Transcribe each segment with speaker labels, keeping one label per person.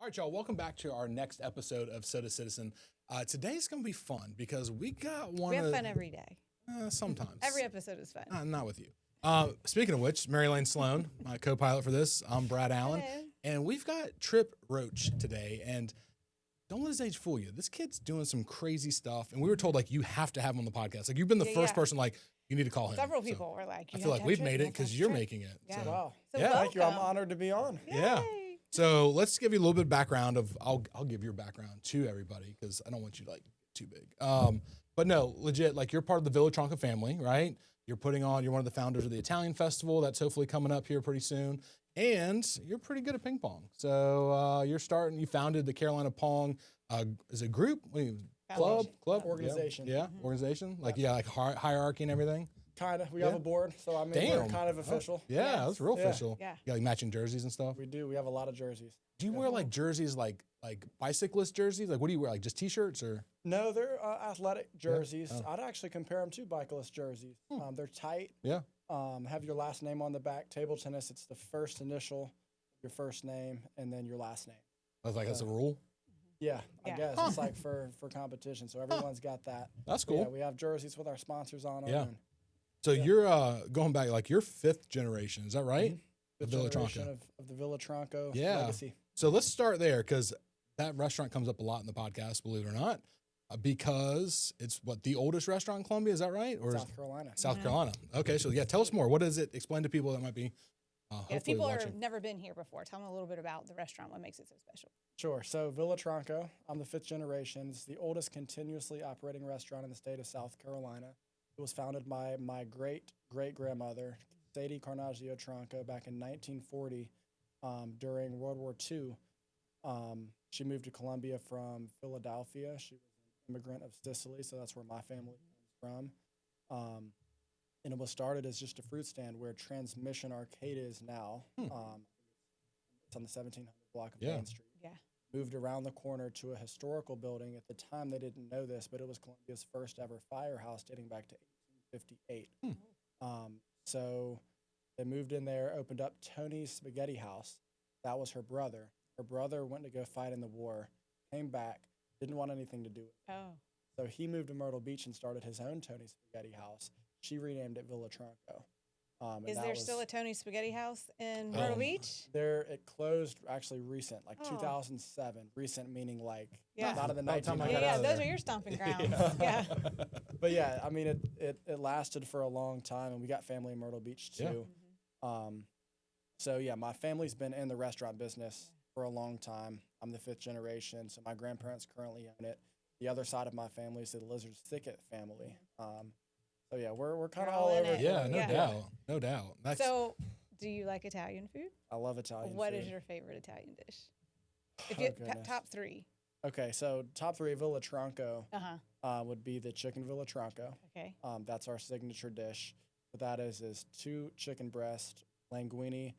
Speaker 1: All right, y'all, welcome back to our next episode of Soda Citizen. Today's going to be fun because we got one
Speaker 2: We have fun every day.
Speaker 1: Sometimes.
Speaker 2: Every episode is fun.
Speaker 1: Not with you. Speaking of which, Mary Lane Sloan, my co-pilot for this. I'm Brad Allen.
Speaker 2: Hello.
Speaker 1: And we've got Tripp Roche today. And don't let his age fool you. This kid's doing some crazy stuff. And we were told, like, you have to have him on the podcast. Like, you've been the first person, like, you need to call him.
Speaker 2: Several people were like,
Speaker 1: I feel like we've made it because you're making it.
Speaker 2: Yeah.
Speaker 1: So.
Speaker 3: Wow.
Speaker 2: So
Speaker 1: Yeah.
Speaker 3: Thank you. I'm
Speaker 2: welcome.
Speaker 3: honored to be on.
Speaker 1: Yeah.
Speaker 2: Yay.
Speaker 1: So let's give you a little bit of background of, I'll give your background to everybody because I don't want you to, like, too big. But no, legit, like, you're part of the Villa Tronco family, right? You're one of the founders of the Italian festival that's hopefully coming up here pretty soon. And you're pretty good at ping pong. So you founded the Carolina Pong, is it a group? What do you, club?
Speaker 3: Organization.
Speaker 1: Yeah, organization. Like, like hierarchy and everything.
Speaker 3: Kind of. We have a board, so I mean, we're kind of official.
Speaker 1: Yeah, that's real official.
Speaker 2: Yeah.
Speaker 1: You got, like, matching jerseys and stuff?
Speaker 3: We do. We have a lot of jerseys.
Speaker 1: Do you wear, like, jerseys, like bicyclist jerseys? Like, what do you wear? Like, just T-shirts or?
Speaker 3: No, they're athletic jerseys.
Speaker 1: Oh.
Speaker 3: I'd actually compare them to bicyclist jerseys. They're tight.
Speaker 1: Yeah.
Speaker 3: Have your last name on the back. Table tennis, it's the first initial, your first name, and then your last name.
Speaker 1: That's like, that's a rule?
Speaker 3: Yeah,
Speaker 2: Yeah.
Speaker 3: I guess. It's like for competition, so everyone's got that.
Speaker 1: That's
Speaker 3: But
Speaker 1: cool.
Speaker 3: yeah, we have jerseys with our sponsors on them.
Speaker 1: Yeah.
Speaker 3: and
Speaker 1: So you're going back, like, you're fifth generation, is that right?
Speaker 3: The
Speaker 1: Villa
Speaker 3: generation
Speaker 1: Tronco.
Speaker 3: of the Villa Tronco
Speaker 1: Yeah.
Speaker 3: legacy.
Speaker 1: So let's start there because that restaurant comes up a lot in the podcast, believe it or not, because it's the oldest restaurant in Columbia, is that right? Or
Speaker 3: South Carolina.
Speaker 1: South Carolina. Okay, so yeah, tell us more. What is it? Explain to people that might be
Speaker 2: Yeah,
Speaker 1: hopefully
Speaker 2: people
Speaker 1: watching.
Speaker 2: have never been here before. Tell them a little bit about the restaurant. What makes it so special?
Speaker 3: Sure. So Villa Tronco, I'm the fifth generation. It's the oldest continuously operating restaurant in the state of South Carolina. It was founded by my great-great-grandmother, Sadie Carnaggio Tronco, back in 1940 during World War II. She moved to Columbia from Philadelphia. She was an immigrant of Sicily, so that's where my family comes from. And it was started as just a fruit stand where Transmission Arcade is now. It's on the 1700 block of Main Street.
Speaker 2: Yeah.
Speaker 3: Moved around the corner to a historical building. At the time, they didn't know this, but it was Columbia's first ever firehouse dating back to 1858. So they moved in there, opened up Tony's Spaghetti House. That was her brother. Her brother went to go fight in the war, came back, didn't want anything to do with it.
Speaker 2: Oh.
Speaker 3: So he moved to Myrtle Beach and started his own Tony's Spaghetti House. She renamed it Villa Tronco.
Speaker 2: Is there still a Tony's Spaghetti House in Myrtle Beach?
Speaker 3: It closed actually recent, like
Speaker 2: Oh.
Speaker 3: 2007. Recent meaning like
Speaker 2: Yeah.
Speaker 3: not in the
Speaker 1: By the time I
Speaker 3: 1900s.
Speaker 1: got
Speaker 2: Yeah,
Speaker 1: out of
Speaker 2: those
Speaker 1: there.
Speaker 2: are your stomping grounds. Yeah.
Speaker 3: But yeah, I mean, it lasted for a long time, and we got family in Myrtle Beach too. So yeah, my family's been in the restaurant business for a long time. I'm the fifth generation, so my grandparents currently own it. The other side of my family is the Lizard's Thicket family. So yeah, we're kind of
Speaker 2: You're
Speaker 3: all
Speaker 2: all in
Speaker 3: over.
Speaker 2: it.
Speaker 1: Yeah, no
Speaker 2: Yeah.
Speaker 1: doubt. No doubt. That's,
Speaker 2: So, do you like Italian food?
Speaker 3: I love Italian
Speaker 2: What
Speaker 3: food.
Speaker 2: is your favorite Italian dish? If
Speaker 3: Oh,
Speaker 2: you
Speaker 3: goodness.
Speaker 2: top three.
Speaker 3: Okay, so top three Villa Tronco
Speaker 2: Uh-huh.
Speaker 3: would be the chicken Villa Tronco.
Speaker 2: Okay.
Speaker 3: That's our signature dish. What that is 2 chicken breast, linguine,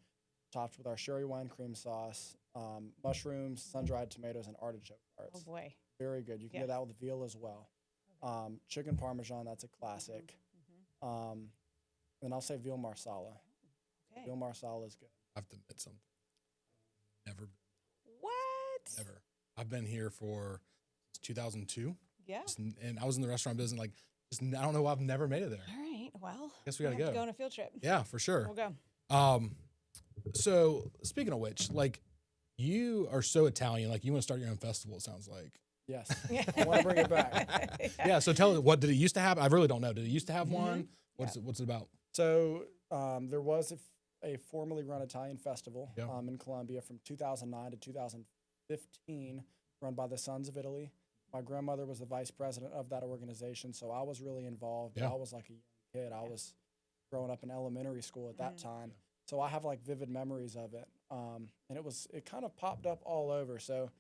Speaker 3: topped with our sherry wine cream sauce, mushrooms, sun-dried tomatoes, and artichoke
Speaker 2: Oh
Speaker 3: hearts.
Speaker 2: boy.
Speaker 3: Very good. You can
Speaker 2: Yeah.
Speaker 3: get that with veal as well. Chicken parmesan, that's a classic. And I'll say veal marsala.
Speaker 2: Okay.
Speaker 3: Veal marsala is good.
Speaker 1: I have to admit something. Never,
Speaker 2: What?
Speaker 1: never. I've been here for 2002,
Speaker 2: Yeah.
Speaker 1: and I was in the restaurant business. Like, I don't know why I've never made it there.
Speaker 2: All right. Well,
Speaker 1: Guess we gotta
Speaker 2: have to
Speaker 1: go.
Speaker 2: go on a field trip.
Speaker 1: Yeah, for sure.
Speaker 2: We'll go.
Speaker 1: So speaking of which, like, you are so Italian. Like, you want to start your own festival. It sounds like.
Speaker 3: Yes. I want to bring it back.
Speaker 1: Yeah. So tell us, what did it used to have? I really don't know. Did it used to have one? What's it about?
Speaker 3: So there was a formerly run Italian festival
Speaker 1: Yeah.
Speaker 3: in Colombia from 2009 to 2015, run by the Sons of Italy. My grandmother was the vice president of that organization, so I was really involved.
Speaker 1: Yeah.
Speaker 3: I was like a young kid. I was growing up in elementary school at that time, so I have like vivid memories of it. And it kind of popped up all over. So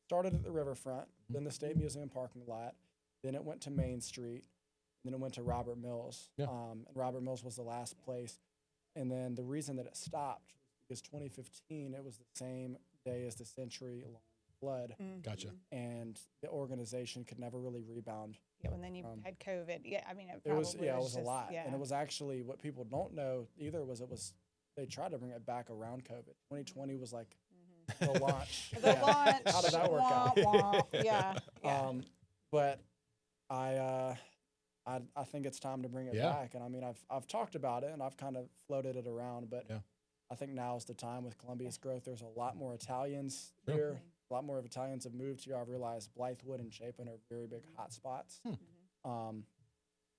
Speaker 3: started at the riverfront, then the State Museum parking lot, then it went to Main Street, then it went to Robert Mills.
Speaker 1: Yeah.
Speaker 3: And Robert Mills was the last place. And then the reason that it stopped was because 2015, it was the same day as the century-long flood,
Speaker 1: Gotcha.
Speaker 3: and the organization could never really rebound.
Speaker 2: Yeah, and then you had COVID. Yeah, I mean,
Speaker 3: It was
Speaker 2: probably
Speaker 3: it was a
Speaker 2: just-
Speaker 3: lot,
Speaker 2: Yeah.
Speaker 3: and it was actually what people don't know either was they tried to bring it back around COVID. 2020 was like the launch.
Speaker 2: The launch.
Speaker 3: How did that work out?
Speaker 2: Wah, wah. Yeah.
Speaker 3: But I think it's time to bring it back. And I mean, I've talked about it and I've kind of floated it around, but I think now is the time with Columbia's growth. There's a lot more Italians here. A lot more of Italians have moved here. I've realized Blythewood and Chapin are very big hot spots.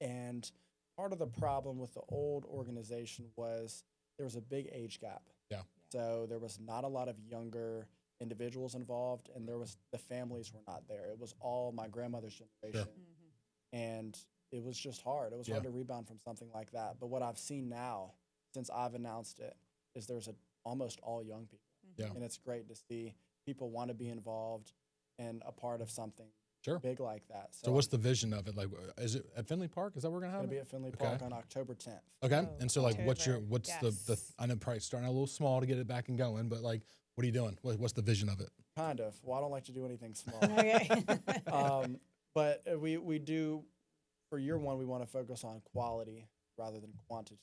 Speaker 3: And part of the problem with the old organization was there was a big age gap.
Speaker 1: Yeah.
Speaker 3: So there was not a lot of younger individuals involved, and the families were not there. It was all my grandmother's generation. And it was just hard. It was hard to rebound from something like that. But what I've seen now, since I've announced it, is there's almost all young people. And it's great to see people want to be involved and a part of something big like that.
Speaker 1: So what's the vision of it? Like, is it at Finley Park? Is that where we're gonna have it?
Speaker 3: It's gonna be at Finley Park on October 10th.
Speaker 1: Okay. And so, like, what's
Speaker 2: October.
Speaker 1: the I know probably starting out a little small to get it back and going, but like, what are you doing? What's the vision of it?
Speaker 3: Kind of. Well, I don't like to do anything small.
Speaker 2: Okay.
Speaker 3: But we do, for year one, we want to focus on quality rather than quantity.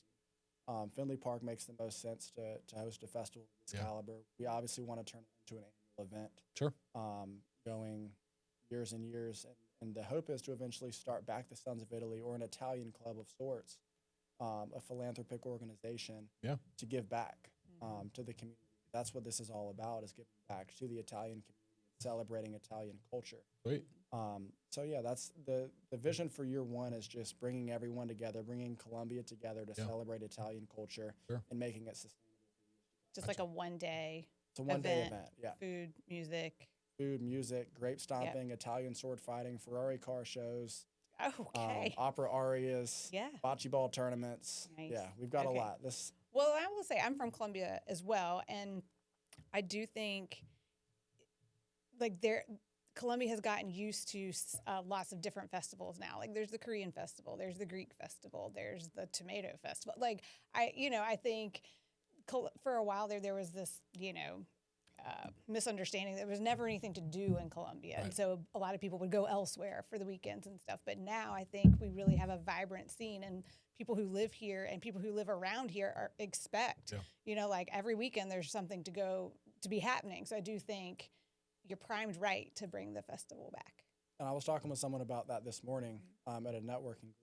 Speaker 3: Finley Park makes the most sense to host a festival of this caliber. We obviously want to turn it into an annual event.
Speaker 1: Sure.
Speaker 3: Going years and years. And the hope is to eventually start back the Sons of Italy or an Italian club of sorts, a philanthropic organization to give back to the community. That's what this is all about, is giving back to the Italian community, celebrating Italian culture.
Speaker 1: Sweet.
Speaker 3: So yeah, that's the vision for year one, is just bringing everyone together, bringing Columbia together to celebrate Italian culture and making it sustainable.
Speaker 2: Just like a one-day.
Speaker 3: It's a one-day event. Yeah.
Speaker 2: Food, music,
Speaker 3: grape stomping, Italian sword fighting, Ferrari car shows.
Speaker 2: Okay.
Speaker 3: Opera arias. Bocce ball tournaments.
Speaker 2: Nice.
Speaker 3: Yeah, we've got a lot.
Speaker 2: Well, I will say I'm from Columbia as well, and I do think like Columbia has gotten used to lots of different festivals now. Like there's the Korean festival, there's the Greek festival, there's the tomato festival. Like I think for a while there was this, misunderstanding. There was never anything to do in Columbia. And so a lot of people would go elsewhere for the weekends and stuff. But now I think we really have a vibrant scene, and people who live here and people who live around here expect, like every weekend there's something to be happening. So I do think you're primed right to bring the festival back.
Speaker 3: And I was talking with someone about that this morning at a networking group.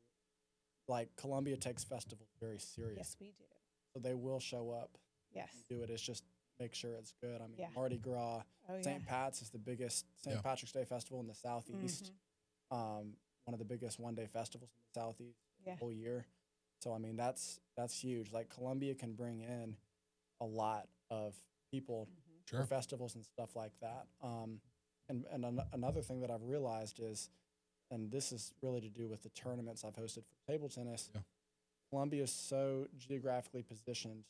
Speaker 3: Like, Columbia takes festivals very serious.
Speaker 2: Yes, we do.
Speaker 3: So they will show up.
Speaker 2: Yes.
Speaker 3: Do it. It's just make sure it's good. I mean, Mardi Gras, St. Pat's is the biggest St. Patrick's Day festival in the Southeast. One of the biggest one-day festivals in the Southeast the whole year. So, I mean, that's huge. Like, Columbia can bring in a lot of people for festivals and stuff like that. And another thing that I've realized is, and this is really to do with the tournaments I've hosted for table tennis, Columbia is so geographically positioned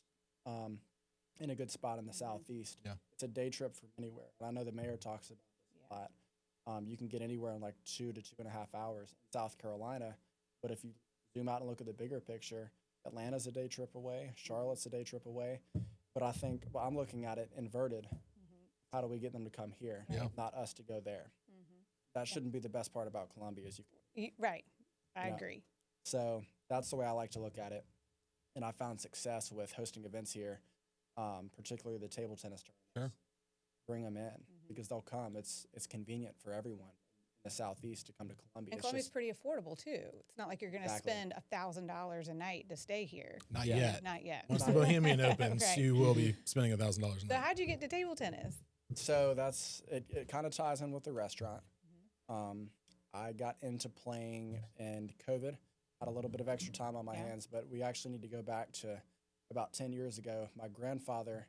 Speaker 3: in a good spot in the Southeast. It's a day trip from anywhere. And I know the mayor talks about this a lot. You can get anywhere in like 2 to 2.5 hours in South Carolina. But if you zoom out and look at the bigger picture, Atlanta's a day trip away, Charlotte's a day trip away. But I think, I'm looking at it inverted. How do we get them to come here, not us to go there? That shouldn't be the best part about Columbia.
Speaker 2: Right. I agree.
Speaker 3: So that's the way I like to look at it. And I found success with hosting events here, particularly the table tennis tournaments. Bring them in because they'll come. It's convenient for everyone in the Southeast to come to Columbia.
Speaker 2: And Columbia's pretty affordable too. It's not like you're going to spend $1,000 a night to stay here.
Speaker 1: Not yet.
Speaker 2: Not yet.
Speaker 1: Once the Bohemian opens, you will be spending $1,000 a night.
Speaker 2: So how'd you get to table tennis?
Speaker 3: So it kind of ties in with the restaurant. I got into playing in COVID. Had a little bit of extra time on my hands, but we actually need to go back to about 10 years ago. My grandfather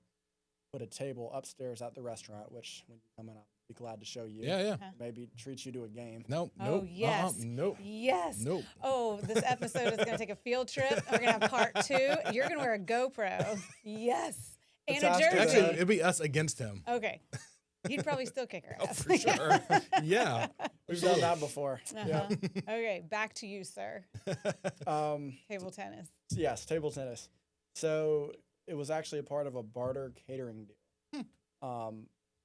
Speaker 3: put a table upstairs at the restaurant, which when you come in, I'll be glad to show you. Maybe treat you to a game.
Speaker 1: Nope.
Speaker 2: Oh, yes.
Speaker 1: Nope.
Speaker 2: Yes.
Speaker 1: Nope.
Speaker 2: Oh, this episode is going to take a field trip. We're going to have part 2. You're going to wear a GoPro. Yes. And a jersey.
Speaker 1: Actually, it'd be us against him.
Speaker 2: Okay. He'd probably still kick our ass.
Speaker 1: For sure. Yeah.
Speaker 3: We've done that before.
Speaker 2: Okay, back to you, sir. Table tennis.
Speaker 3: Yes, table tennis. So it was actually a part of a barter catering deal.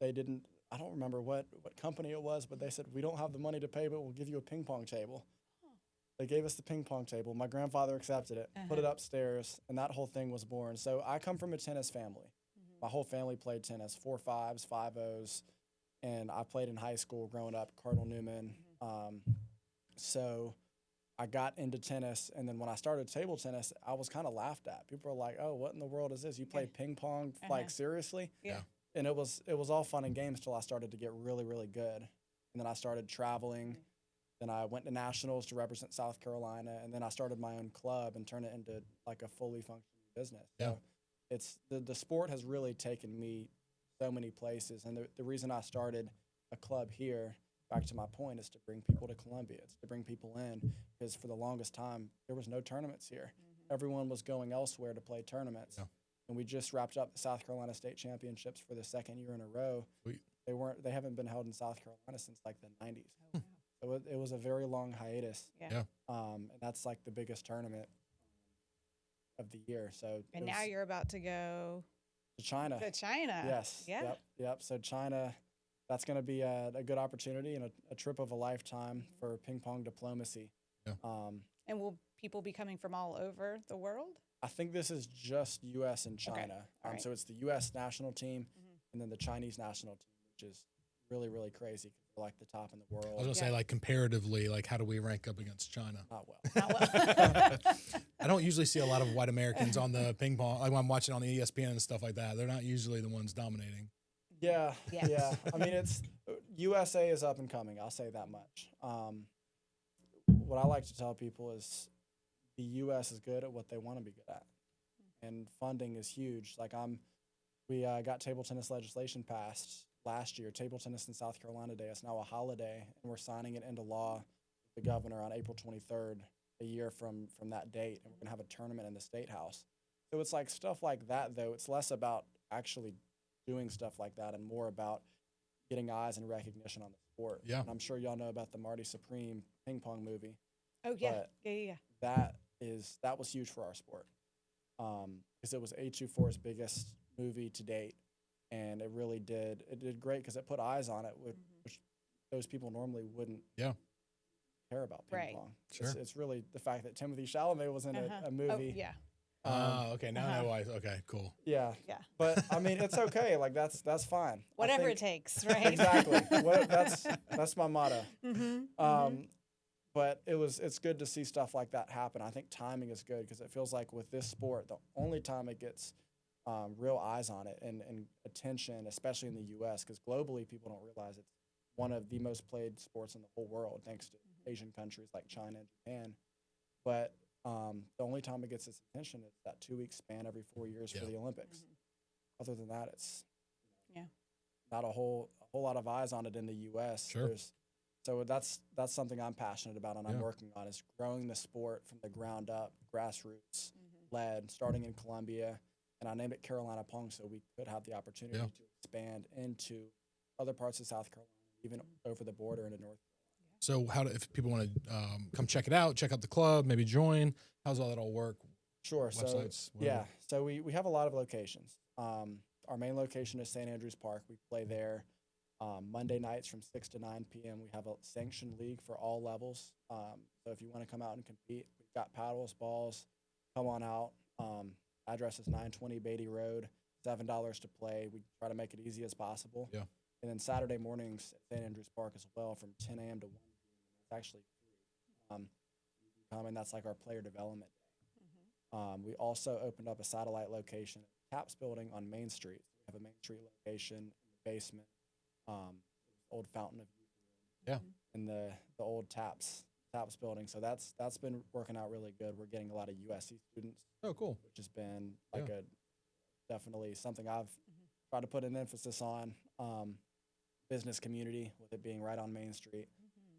Speaker 3: They didn't, I don't remember what company it was, but they said, we don't have the money to pay, but we'll give you a ping pong table. They gave us the ping pong table. My grandfather accepted it, put it upstairs, and that whole thing was born. So I come from a tennis family. My whole family played tennis, 4-5s, 5-0s, and I played in high school growing up, Cardinal Newman. So I got into tennis, and then when I started table tennis, I was kind of laughed at. People were like, "Oh, what in the world is this? You play ping pong? Like, seriously?"
Speaker 2: Yeah.
Speaker 3: And it was all fun and games till I started to get really, really good. And then I started traveling. Then I went to nationals to represent South Carolina, and then I started my own club and turned it into like a fully functioning business.
Speaker 1: Yeah.
Speaker 3: So it's the sport has really taken me so many places, and the reason I started a club here, back to my point, is to bring people to Columbia. It's to bring people in, because for the longest time there was no tournaments here. Everyone was going elsewhere to play tournaments.
Speaker 1: Yeah.
Speaker 3: And we just wrapped up the South Carolina State Championships for the second year in a row.
Speaker 1: Sweet.
Speaker 3: They haven't been held in South Carolina since like the 90s. It was a very long hiatus.
Speaker 2: Yeah.
Speaker 3: And that's like the biggest tournament of the year. So
Speaker 2: And now you're about to go
Speaker 3: to China.
Speaker 2: to China.
Speaker 3: Yes.
Speaker 2: Yeah.
Speaker 3: Yep. So China, that's going to be a good opportunity and a trip of a lifetime for ping pong diplomacy.
Speaker 1: Yeah.
Speaker 2: And will people be coming from all over the world?
Speaker 3: I think this is just U.S. and China.
Speaker 2: All right.
Speaker 3: So it's the U.S. national team and then the Chinese national team, which is really, really crazy because they're like the top in the world.
Speaker 1: I was gonna say, like, comparatively, like, how do we rank up against China?
Speaker 3: Not well.
Speaker 2: Not well.
Speaker 1: I don't usually see a lot of white Americans on the ping pong. Like when I'm watching on the ESPN and stuff like that, they're not usually the ones dominating.
Speaker 3: Yeah.
Speaker 2: Yeah.
Speaker 3: Yeah. I mean, it's USA is up and coming. I'll say that much. What I like to tell people is the U.S. is good at what they want to be good at, and funding is huge. Like we got table tennis legislation passed last year. Table Tennis in South Carolina Day is now a holiday, and we're signing it into law with the governor on April 23rd, a year from that date, and we're gonna have a tournament in the State House. So it's like stuff like that, though. It's less about actually doing stuff like that and more about getting eyes and recognition on the sport.
Speaker 1: Yeah.
Speaker 3: And I'm sure y'all know about the Marty Supreme ping pong movie.
Speaker 2: Oh, yeah.
Speaker 3: But
Speaker 2: Yeah.
Speaker 3: that was huge for our sport, because it was A24's biggest movie to date, and it did great because it put eyes on it, which those people normally wouldn't care about ping pong.
Speaker 1: Sure.
Speaker 3: It's really the fact that Timothy Chalamet was in a movie.
Speaker 2: Oh, yeah.
Speaker 1: Okay, now I know why. Okay, cool.
Speaker 3: Yeah.
Speaker 2: Yeah.
Speaker 3: But I mean, it's okay. Like that's fine.
Speaker 2: Whatever it takes, right?
Speaker 3: Exactly. That's my motto. But it's good to see stuff like that happen. I think timing is good because it feels like with this sport, the only time it gets real eyes on it and attention, especially in the U.S., because globally people don't realize it's one of the most played sports in the whole world, thanks to Asian countries like China and Japan. But the only time it gets its attention is that 2-week span every 4 years for the Olympics. Other than that, it's not a whole lot of eyes on it in the U.S.
Speaker 1: Sure.
Speaker 3: So that's something I'm passionate about and I'm working on, is growing the sport from the ground up, grassroots led, starting in Columbia. And I named it Carolina Pong so we could have the opportunity to expand into other parts of South Carolina, even over the border into North Carolina.
Speaker 1: So if people want to come check it out, check out the club, maybe join, how's all that all work?
Speaker 3: Sure.
Speaker 1: Websites,
Speaker 3: So we have a lot of locations. Our main location is St. Andrews Park. We play there Monday nights from 6 to 9 p.m. We have a sanctioned league for all levels. So if you want to come out and compete, we've got paddles, balls. Come on out. Address is 920 Beatty Road, $7 to play. We try to make it easy as possible. Yeah. And then Saturday mornings at St. Andrews Park as well from 10 a.m. to 1 p.m. It's actually free. You can come, and that's like our player development day. We also opened up a satellite location at Taps Building on Main Street. We have a Main Street location in the basement, old Fountain of Youth in the old Taps Building. So that's been working out really good. We're getting a lot of USC students.
Speaker 1: Oh, cool.
Speaker 3: Which has been like definitely something I've tried to put an emphasis on. Business community, with it being right on Main Street.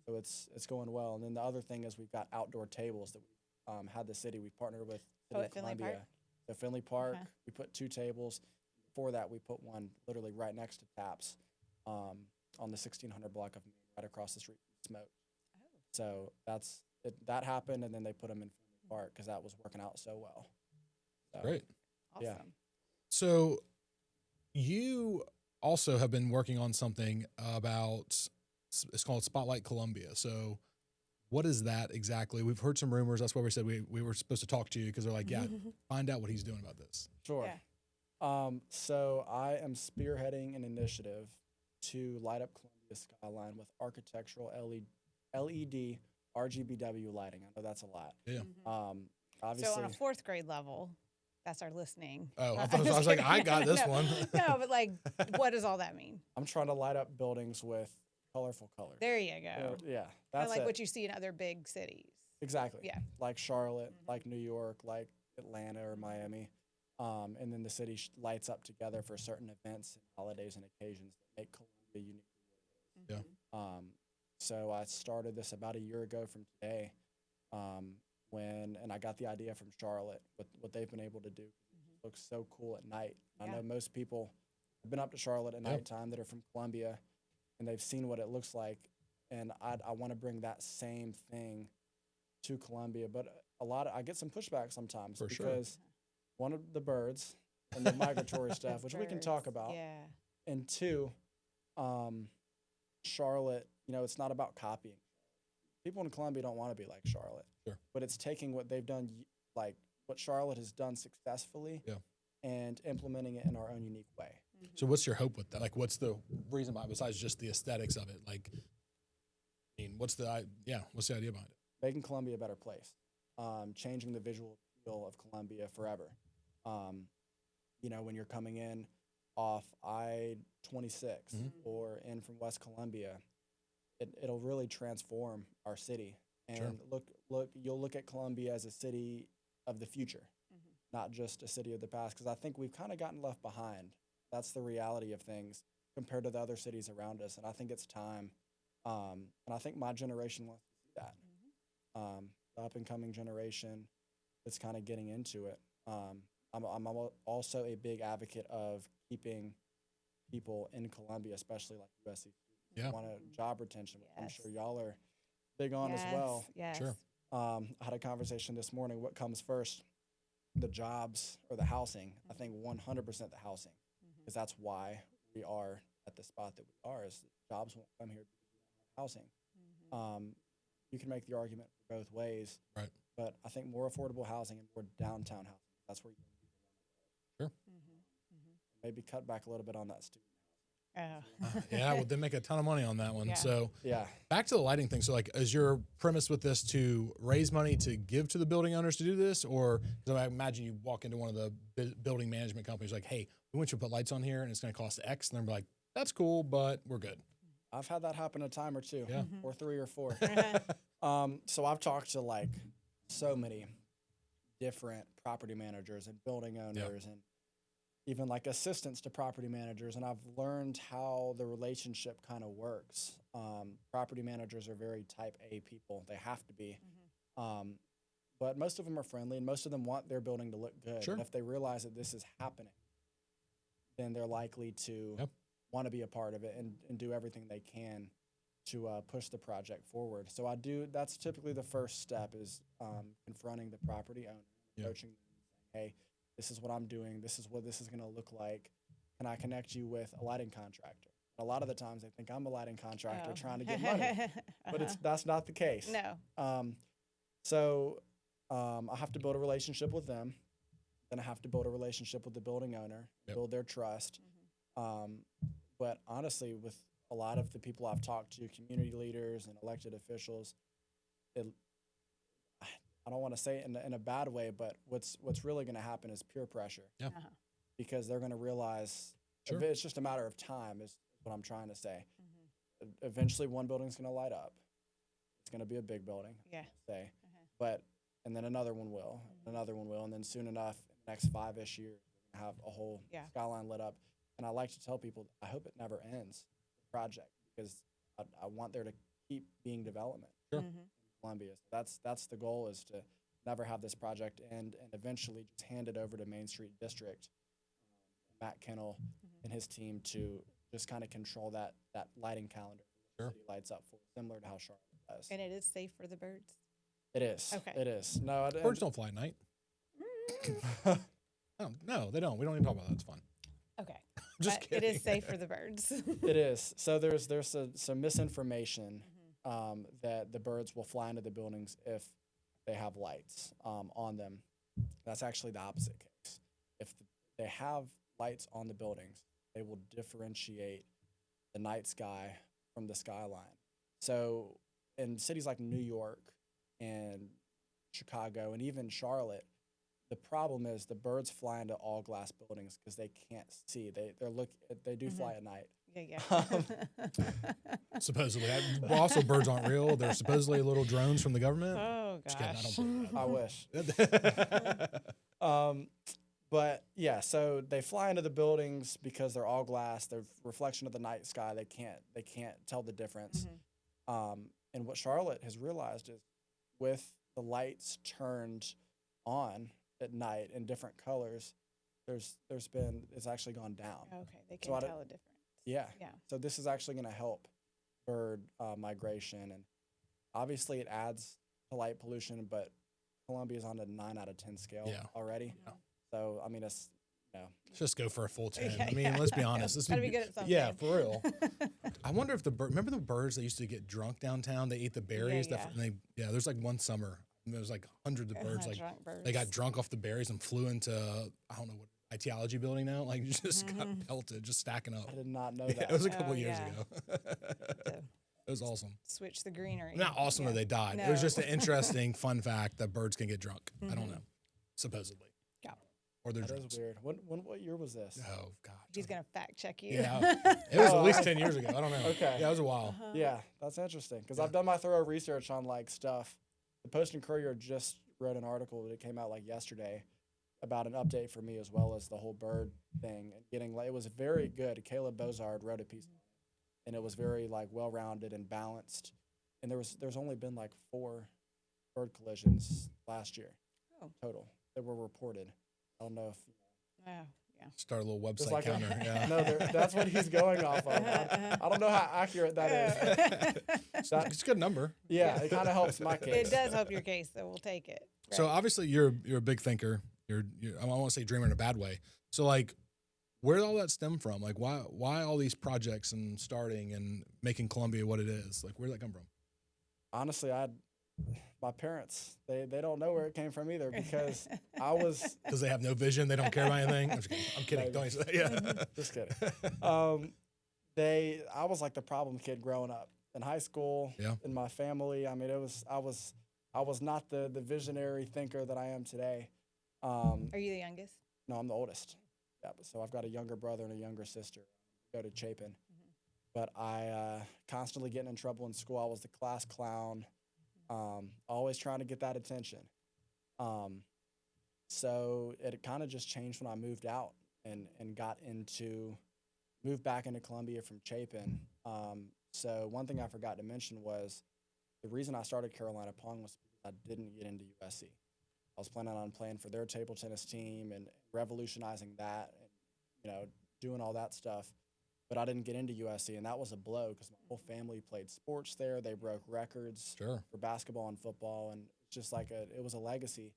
Speaker 3: So it's going well. And then the other thing is we've got outdoor tables that we had the city. We partnered with City of
Speaker 2: Finley
Speaker 3: Columbia.
Speaker 2: Park?
Speaker 3: So Finley Park, we put 2 tables. Before that, we put one literally right next to Taps on the 1600 block of Main, right across the street from Smoke. So that happened, and then they put them in Finley Park because that was working out so well. So,
Speaker 1: Great.
Speaker 2: Awesome.
Speaker 3: Yeah.
Speaker 1: So you also have been working on something about, it's called Spotlight Columbia. So what is that exactly? We've heard some rumors. That's why we said we were supposed to talk to you, because they're like, find out what he's doing about this.
Speaker 3: Sure. So I am spearheading an initiative to light up Columbia skyline with architectural LED RGBW lighting. I know that's a lot.
Speaker 1: Yeah.
Speaker 3: Obviously,
Speaker 2: So on a 4th grade level, that's our listening.
Speaker 1: Oh,
Speaker 2: I'm
Speaker 1: I
Speaker 2: just
Speaker 1: was like,
Speaker 2: kidding.
Speaker 1: I got this
Speaker 2: No,
Speaker 1: one.
Speaker 2: no, but like, what does all that mean?
Speaker 3: I'm trying to light up buildings with colorful colors.
Speaker 2: There you go.
Speaker 3: Yeah,
Speaker 2: Kind
Speaker 3: that's
Speaker 2: of like
Speaker 3: it.
Speaker 2: what you see in other big cities.
Speaker 3: Exactly.
Speaker 2: Yeah.
Speaker 3: Like Charlotte, like New York, like Atlanta or Miami. And then the city lights up together for certain events and holidays and occasions that make Columbia unique.
Speaker 1: Yeah.
Speaker 3: So I started this about a year ago from today, and I got the idea from Charlotte, what they've been able to do. It looks so cool at night. I know most people have been up to Charlotte at nighttime that are from Columbia, and they've seen what it looks like. And I want to bring that same thing to Columbia, but I get some pushback sometimes
Speaker 1: For sure.
Speaker 3: because one of the birds and the migratory stuff, which we can talk about,
Speaker 2: Yeah.
Speaker 3: and two, Charlotte, it's not about copying. People in Columbia don't want to be like Charlotte,
Speaker 1: Sure.
Speaker 3: but it's taking what they've done, like what Charlotte has done successfully, and implementing it in our own unique way.
Speaker 1: So what's your hope with that? Like, what's the reason behind, besides just the aesthetics of it? Like, I mean, what's the idea behind it?
Speaker 3: Making Columbia a better place, changing the visual appeal of Columbia forever. When you're coming in off I-26 or in from West Columbia, it'll really transform our city. And you'll look at Columbia as a city of the future, not just a city of the past, because I think we've kind of gotten left behind. That's the reality of things compared to the other cities around us, and I think it's time. And I think my generation wants to see that. The up-and-coming generation that's kind of getting into it. I'm also a big advocate of keeping people in Columbia, especially like USC students.
Speaker 1: Yeah.
Speaker 3: Want a job retention, which I'm sure y'all are big on as well.
Speaker 2: Yes.
Speaker 1: Sure.
Speaker 3: I had a conversation this morning. What comes first, the jobs or the housing? I think 100% the housing, because that's why we are at the spot that we are. Is jobs won't come here because we don't have housing. You can make the argument for both ways,
Speaker 1: Right.
Speaker 3: but I think more affordable housing and more downtown housing. That's where you
Speaker 1: Sure.
Speaker 3: maybe cut back a little bit on that student.
Speaker 1: Yeah, well, they make a ton of money on that one.
Speaker 2: Yeah.
Speaker 1: So
Speaker 3: Yeah.
Speaker 1: back to the lighting thing. So, like, is your premise with this to raise money to give to the building owners to do this? Or, because I imagine you walk into one of the building management companies like, hey, we want you to put lights on here and it's going to cost X. And they're like, that's cool, but we're good.
Speaker 3: I've had that happen a time or two,
Speaker 1: Yeah.
Speaker 3: or 3 or 4. So I've talked to like so many different property managers and building owners and even like assistants to property managers, and I've learned how the relationship kind of works. Property managers are very type A people. They have to be. But most of them are friendly, and most of them want their building to look good.
Speaker 1: Sure.
Speaker 3: And if they realize that this is happening, then they're likely to want to be a part of it and do everything they can to push the project forward. So that's typically the first step is confronting the property owner, approaching them and saying, hey, this is what I'm doing. This is what this is going to look like. Can I connect you with a lighting contractor? A lot of the times they think I'm a lighting contractor trying to get money, but that's not the case.
Speaker 2: No.
Speaker 3: So I have to build a relationship with them. Then I have to build a relationship with the building owner, build their trust. But honestly, with a lot of the people I've talked to, community leaders and elected officials, I don't want to say it in a bad way, but what's really going to happen is peer pressure.
Speaker 1: Yeah.
Speaker 3: Because they're going to realize it's just a matter of time is what I'm trying to say. Eventually one building's going to light up. It's going to be a big building, and then another one will, another one will, and then soon enough, in the next 5-ish years, we're going to have a whole skyline lit up. And I like to tell people, I hope it never ends, the project, because I want there to keep being development.
Speaker 1: Sure.
Speaker 3: Columbia. So that's the goal, is to never have this project end and eventually just hand it over to Main Street District, Matt Kennel and his team to just kind of control that lighting calendar. The city lights up for, similar to how Charlotte does.
Speaker 2: And it is safe for the birds?
Speaker 3: It is.
Speaker 2: Okay.
Speaker 3: It is. No,
Speaker 1: Birds don't fly at night. No, they don't. We don't even talk about that. It's fun.
Speaker 2: Okay.
Speaker 1: Just
Speaker 2: but
Speaker 1: kidding.
Speaker 2: It is safe for the birds.
Speaker 3: It is. So there's some misinformation that the birds will fly into the buildings if they have lights on them. That's actually the opposite case. If they have lights on the buildings, they will differentiate the night sky from the skyline. So in cities like New York and Chicago and even Charlotte, the problem is the birds fly into all glass buildings because they can't see. They do fly at night.
Speaker 2: Yeah.
Speaker 1: Supposedly. Also, birds aren't real. They're supposedly little drones from the government.
Speaker 2: Oh,
Speaker 1: Just
Speaker 2: gosh.
Speaker 1: kidding, I
Speaker 3: I wish. But yeah, so they fly into the buildings because they're all glass. They're reflection of the night sky. They can't tell the difference. And what Charlotte has realized is, with the lights turned on at night in different colors, it's actually gone down.
Speaker 2: Okay, they can tell a difference.
Speaker 3: Yeah.
Speaker 2: Yeah.
Speaker 3: So this is actually going to help bird migration, and obviously it adds to light pollution, but Columbia's on a 9 out of 10 scale already. Yeah. So I mean, it's
Speaker 1: let's just go for a full 10. I mean, let's be honest. This
Speaker 2: gotta be good at something.
Speaker 1: Yeah, for real. I wonder if remember the birds that used to get drunk downtown? They ate the berries. There's like one summer. And there was like hundreds of birds.
Speaker 2: Drunk birds.
Speaker 1: They got drunk off the berries and flew into, I don't know what, ideology building now. Like just got pelted, just stacking up.
Speaker 3: I did not know that.
Speaker 1: It was a couple years ago. It was awesome.
Speaker 2: Switch the greenery.
Speaker 1: Not awesome that they died.
Speaker 2: No.
Speaker 1: It was just an interesting fun fact that birds can get drunk. I don't know. Supposedly.
Speaker 2: Yeah.
Speaker 1: Or they're
Speaker 3: That
Speaker 1: drones.
Speaker 3: is weird. What year was this?
Speaker 1: Oh, God.
Speaker 2: He's going to fact check you.
Speaker 1: Yeah. It was at least 10 years ago. I don't know.
Speaker 3: Okay.
Speaker 1: Yeah, it was a while.
Speaker 3: Yeah, that's interesting because I've done my thorough research on like stuff. The Post and Courier just wrote an article that came out like yesterday about an update for me, as well as the whole bird thing, and getting it was very good. Caleb Bozard wrote a piece, and it was very like well-rounded and balanced. And there's only been like 4 bird collisions last year total that were reported. I don't know if
Speaker 1: Start a little website
Speaker 3: like
Speaker 1: counter. Yeah.
Speaker 3: no, that's what he's going off of. I don't know how accurate that is.
Speaker 1: It's a good number.
Speaker 3: Yeah, it kind of helps my case.
Speaker 2: It does help your case, so we'll take it. Right.
Speaker 1: So obviously you're a big thinker. You're I don't want to say dreamer in a bad way. So like, where did all that stem from? Like why all these projects and starting and making Columbia what it is? Like where did that come from?
Speaker 3: Honestly, my parents, they don't know where it came from either because
Speaker 1: Because they have no vision. They don't care about anything. I'm kidding. Don't you say that? Yeah.
Speaker 3: Just kidding. I was like the problem kid growing up in high school.
Speaker 1: Yeah.
Speaker 3: In my family, I mean, I was not the visionary thinker that I am today.
Speaker 2: Are you the youngest?
Speaker 3: No, I'm the oldest. Yeah, so I've got a younger brother and a younger sister. Go to Chapin, but I constantly getting in trouble in school. I was the class clown. Always trying to get that attention. So it kind of just changed when I moved out and moved back into Columbia from Chapin. So one thing I forgot to mention was the reason I started Carolina Pong was because I didn't get into USC. I was planning on playing for their table tennis team and revolutionizing that and, doing all that stuff. But I didn't get into USC, and that was a blow because my whole family played sports there. They broke records for basketball and football, and it's just like it was a legacy.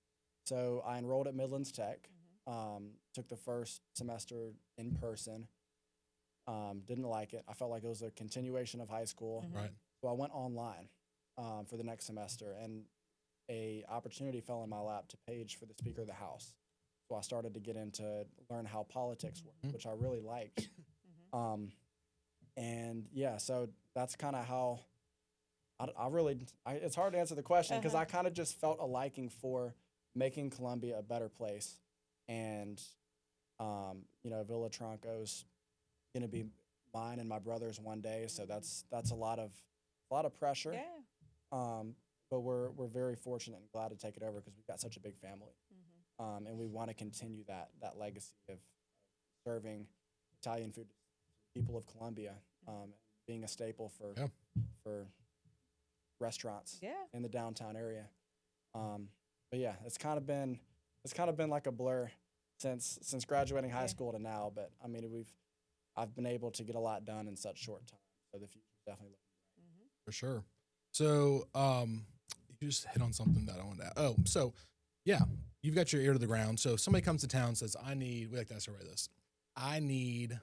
Speaker 3: So I enrolled at Midlands Tech, took the first semester in person, didn't like it. I felt like it was a continuation of high school.
Speaker 1: Right.
Speaker 3: So I went online for the next semester, and a opportunity fell in my lap to page for the Speaker of the House. So I started to get into learn how politics work, which I really liked. And yeah, so that's kind of how it's hard to answer the question because I kind of just felt a liking for making Columbia a better place. And, Villa Tronco's going to be mine and my brother's one day. So that's a lot of pressure.
Speaker 2: Yeah.
Speaker 3: But we're very fortunate and glad to take it over because we've got such a big family. And we want to continue that legacy of serving Italian food to people of Columbia, being a staple for restaurants in the downtown area. But yeah, it's kind of been like a blur since graduating high school to now. But I mean, I've been able to get a lot done in such short time. So the future's definitely looking bright.
Speaker 1: For sure. So you just hit on something that I wanted to add. Oh, so yeah, you've got your ear to the ground. So if somebody comes to town and says, we like to ask everybody this. I need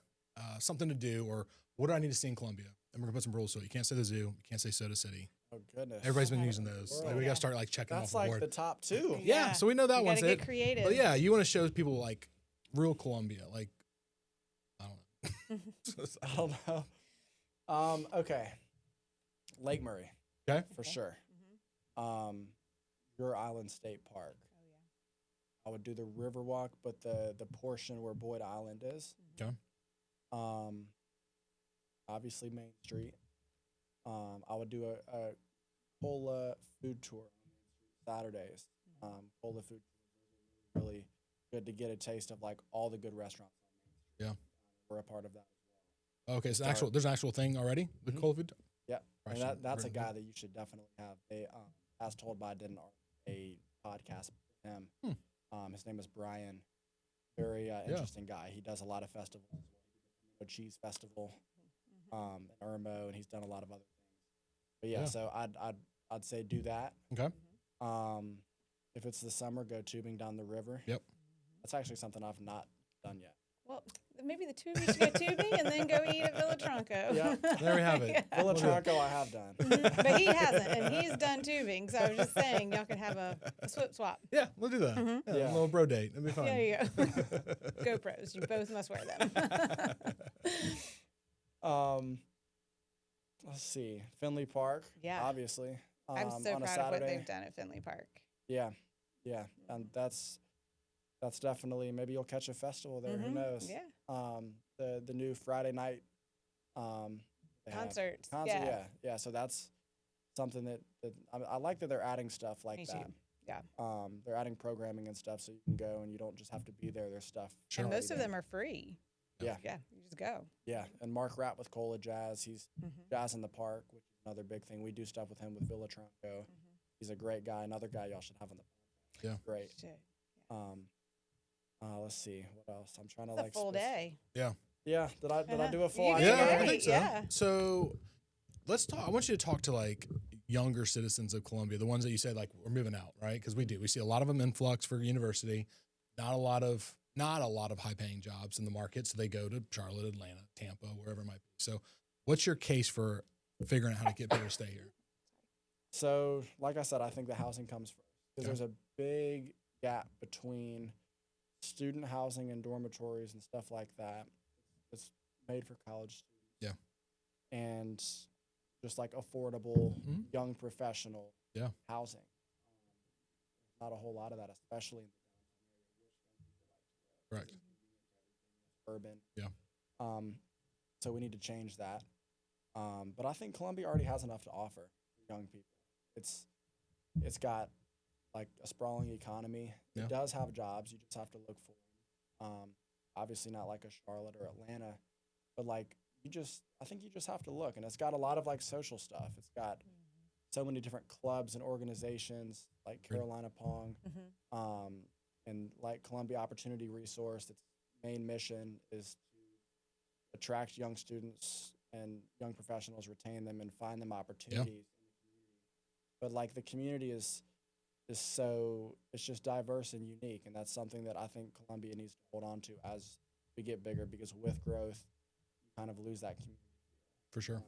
Speaker 1: something to do, or what do I need to see in Columbia? And we're gonna put some rules. So you can't say the zoo, you can't say Soda City.
Speaker 3: Oh goodness!
Speaker 1: Everybody's been using those. Like we gotta start checking
Speaker 3: That's
Speaker 1: off the
Speaker 3: like
Speaker 1: board.
Speaker 3: the top 2.
Speaker 1: Yeah, so we know that
Speaker 2: you
Speaker 1: one's
Speaker 2: gotta
Speaker 1: it.
Speaker 2: get creative.
Speaker 1: But yeah, you want to show people like real Columbia. Like
Speaker 3: I don't know. Okay. Lake Murray,
Speaker 1: Okay.
Speaker 3: for sure. Your Island State Park.
Speaker 2: Oh yeah.
Speaker 3: I would do the Riverwalk, but the portion where Boyd Island is.
Speaker 1: Okay.
Speaker 3: Obviously Main Street. I would do a cola food tour on Main Street Saturdays. Cola food tours are really good to get a taste of like all the good restaurants on Main Street.
Speaker 1: Yeah.
Speaker 3: We're a part of that.
Speaker 1: Okay, so there's an actual thing already with cola food.
Speaker 3: Yeah, and
Speaker 1: Actually,
Speaker 3: that's a
Speaker 1: very
Speaker 3: guy
Speaker 1: good.
Speaker 3: that you should definitely have. They, as told by a podcast with him. His name is Brian. Very interesting guy. He does a lot of festivals. He did the Cheese Festival, in Irmo, and he's done a lot of other things. But yeah, so I'd say do that.
Speaker 1: Okay.
Speaker 3: If it's the summer, go tubing down the river.
Speaker 1: Yep.
Speaker 3: That's actually something I've not done yet.
Speaker 2: Well, maybe the two of you should go tubing and then go eat at Villa Tronco.
Speaker 3: Yeah.
Speaker 1: There we have it.
Speaker 3: Villa Tronco I have done.
Speaker 2: But he hasn't, and he's done tubing. So I was just saying, y'all could have a swap.
Speaker 1: Yeah, we'll do that. Yeah,
Speaker 3: Yeah.
Speaker 1: a little bro date. It'll be fun.
Speaker 2: There you go. GoPros. You both must wear them.
Speaker 3: Let's see. Finley Park.
Speaker 2: Yeah.
Speaker 3: Obviously.
Speaker 2: I'm so
Speaker 3: on a
Speaker 2: proud of what
Speaker 3: Saturday.
Speaker 2: they've done at Finley Park.
Speaker 3: Yeah. And that's definitely, maybe you'll catch a festival there. Who knows?
Speaker 2: Yeah.
Speaker 3: The new Friday night they have
Speaker 2: Concerts.
Speaker 3: concert. Yeah. So that's something that I like that they're adding stuff like
Speaker 2: Me
Speaker 3: that.
Speaker 2: too. Yeah.
Speaker 3: They're adding programming and stuff so you can go and you don't just have to be there. There's stuff.
Speaker 1: Sure.
Speaker 2: And
Speaker 3: already
Speaker 2: most of
Speaker 3: there.
Speaker 2: them are free.
Speaker 3: Yeah.
Speaker 2: Yeah. You just go.
Speaker 3: Yeah. And Mark Rapp with Cola Jazz. He's Jazz in the Park, which is another big thing. We do stuff with him with Villa Tronco. He's a great guy. Another guy y'all should have on the podcast.
Speaker 1: Yeah.
Speaker 3: Great.
Speaker 2: Shit.
Speaker 3: Let's see what else. I'm trying to
Speaker 2: It's a
Speaker 3: like
Speaker 2: full day.
Speaker 1: Yeah.
Speaker 3: Yeah. Did I do a full?
Speaker 2: You
Speaker 3: I
Speaker 2: did
Speaker 3: think I
Speaker 1: Yeah,
Speaker 3: did.
Speaker 1: I think so.
Speaker 2: Yeah.
Speaker 1: So let's talk. I want you to talk to like younger citizens of Columbia, the ones that you said like we're moving out, right? Because we do. We see a lot of them influx for university. Not a lot of high paying jobs in the market, so they go to Charlotte, Atlanta, Tampa, wherever it might be. So, what's your case for figuring out how to get people to stay here?
Speaker 3: So, like I said, I think the housing comes first because
Speaker 1: Okay.
Speaker 3: there's a big gap between student housing and dormitories and stuff like that. It's made for college students.
Speaker 1: Yeah.
Speaker 3: And just like affordable
Speaker 1: Mhm.
Speaker 3: young professional
Speaker 1: Yeah.
Speaker 3: housing. There's not a whole lot of that, especially in the downtown area.
Speaker 1: Correct.
Speaker 3: Urban.
Speaker 1: Yeah.
Speaker 3: So we need to change that. But I think Columbia already has enough to offer young people. It's got like a sprawling economy.
Speaker 1: Yeah.
Speaker 3: It does have jobs. You just have to look for them. Obviously not like a Charlotte or Atlanta, but like I think you just have to look. And it's got a lot of like social stuff. It's got so many different clubs and organizations like Carolina Pong, and like Columbia Opportunity Resource. Its main mission is to attract young students and young professionals, retain them, and find them opportunities in the community. But like the community is so, it's just diverse and unique, and that's something that I think Columbia needs to hold on to as we get bigger, because with growth, you kind of lose that community.
Speaker 1: For sure.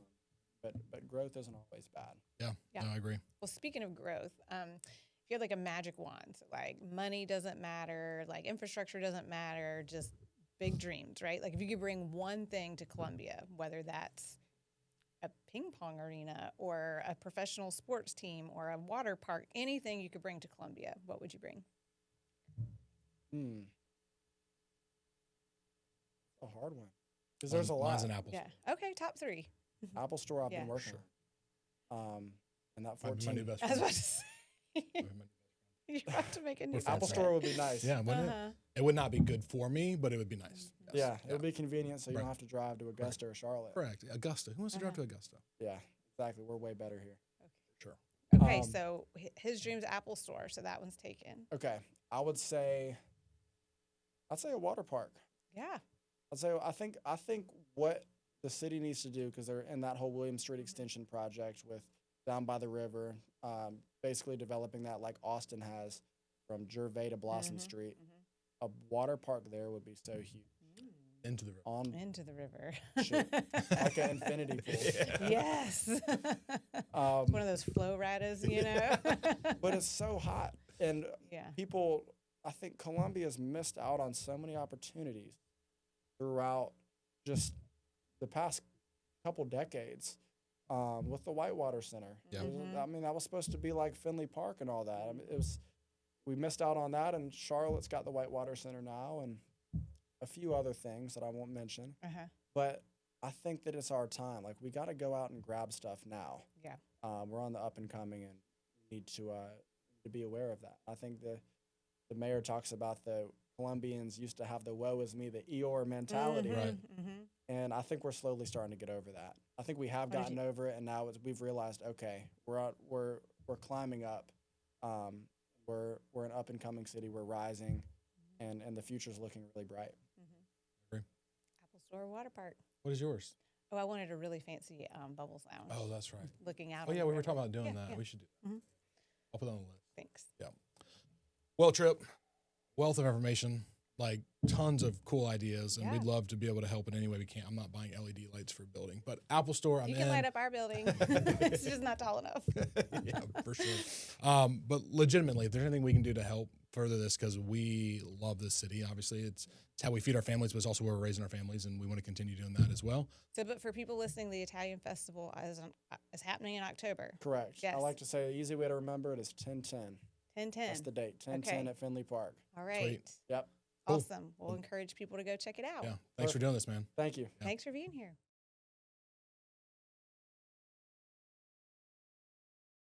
Speaker 3: But growth isn't always bad.
Speaker 2: Yeah.
Speaker 1: No, I agree.
Speaker 2: Well, speaking of growth, if you had like a magic wand, so like money doesn't matter, like infrastructure doesn't matter, just big dreams, right? Like if you could bring one thing to Columbia, whether that's a ping pong arena or a professional sports team or a water park, anything you could bring to Columbia, what would you bring?
Speaker 3: A hard one. Because there's a lot.
Speaker 1: Mine's an Apple.
Speaker 2: Yeah. Okay, top three.
Speaker 3: Apple Store I've
Speaker 2: Yeah.
Speaker 3: been working on. And that
Speaker 1: Might be my
Speaker 3: 14.
Speaker 1: new best
Speaker 2: I was
Speaker 1: friend.
Speaker 2: about to say,
Speaker 1: Might be my new best friend.
Speaker 2: you're about to make a new
Speaker 1: We're friends
Speaker 3: Apple
Speaker 1: now.
Speaker 3: Store would be nice.
Speaker 1: Yeah, wouldn't
Speaker 2: Uh-huh.
Speaker 1: it? It would not be good for me, but it would be nice. Yes.
Speaker 3: Yeah, it would be convenient so you
Speaker 1: Right.
Speaker 3: don't have to drive to Augusta or Charlotte.
Speaker 1: Correct. Augusta. Who wants to drive to Augusta?
Speaker 3: Yeah, exactly. We're way better here.
Speaker 1: Sure.
Speaker 2: Okay,
Speaker 3: Um,
Speaker 2: so his dream's Apple Store, so that one's taken.
Speaker 3: Okay, I'd say a water park.
Speaker 2: Yeah.
Speaker 3: I think what the city needs to do, because they're in that whole William Street extension project with down by the river, basically developing that like Austin has from Gervais to Blossom Street. A water park there would be so huge.
Speaker 1: Into the river.
Speaker 3: On
Speaker 2: Into the river.
Speaker 3: Shoot. Like an infinity pool.
Speaker 2: Yes. One of those flow riders, you know?
Speaker 3: But it's so hot, and
Speaker 2: Yeah.
Speaker 3: people, I think Columbia's missed out on so many opportunities throughout just the past couple decades with the Whitewater Center.
Speaker 1: Yeah.
Speaker 3: I mean, that was supposed to be like Finley Park and all that. I mean, we missed out on that, and Charlotte's got the Whitewater Center now and a few other things that I won't mention. But I think that it's our time. Like, we got to go out and grab stuff now.
Speaker 2: Yeah.
Speaker 3: We're on the up and coming, and we need to be aware of that. I think the mayor talks about the Columbians used to have the woe is me, the Eeyore mentality.
Speaker 1: Right.
Speaker 3: And I think we're slowly starting to get over that. I think we have gotten over it, and now we've realized, okay, we're climbing up. We're an up and coming city. We're rising, and the future's looking really bright.
Speaker 1: Agree.
Speaker 2: Apple Store Water Park.
Speaker 1: What is yours?
Speaker 2: Oh, I wanted a really fancy Bubbles Lounge.
Speaker 1: Oh, that's right.
Speaker 2: Looking out.
Speaker 1: Oh,
Speaker 2: on
Speaker 1: yeah,
Speaker 2: the
Speaker 1: we were
Speaker 2: river.
Speaker 1: talking about doing that.
Speaker 2: Yeah.
Speaker 1: We should do that. I'll put that on the list.
Speaker 2: Thanks.
Speaker 1: Yeah. Well, Tripp, wealth of information, like tons of cool ideas, and we'd love to be able to help in any way we can. I'm not buying LED lights for a building, but Apple Store, I'm in.
Speaker 2: You can light up our building. It's just not tall enough.
Speaker 1: Yeah, for sure. But legitimately, if there's anything we can do to help further this, because we love this city, obviously it's how we feed our families, but it's also where we're raising our families, and we want to continue doing that as well.
Speaker 2: So, but for people listening, the Italian Festival is happening in October.
Speaker 3: Correct.
Speaker 2: Yes.
Speaker 3: I like to say an easy way to remember it is 10/10.
Speaker 2: 10/10.
Speaker 3: That's the date. 10/10 at Finley Park.
Speaker 2: All right.
Speaker 1: Sweet.
Speaker 3: Yep.
Speaker 1: Cool.
Speaker 2: Awesome. We'll encourage people to go check it out.
Speaker 1: Yeah. Thanks for doing this, man.
Speaker 3: Thank you.
Speaker 2: Thanks for being here.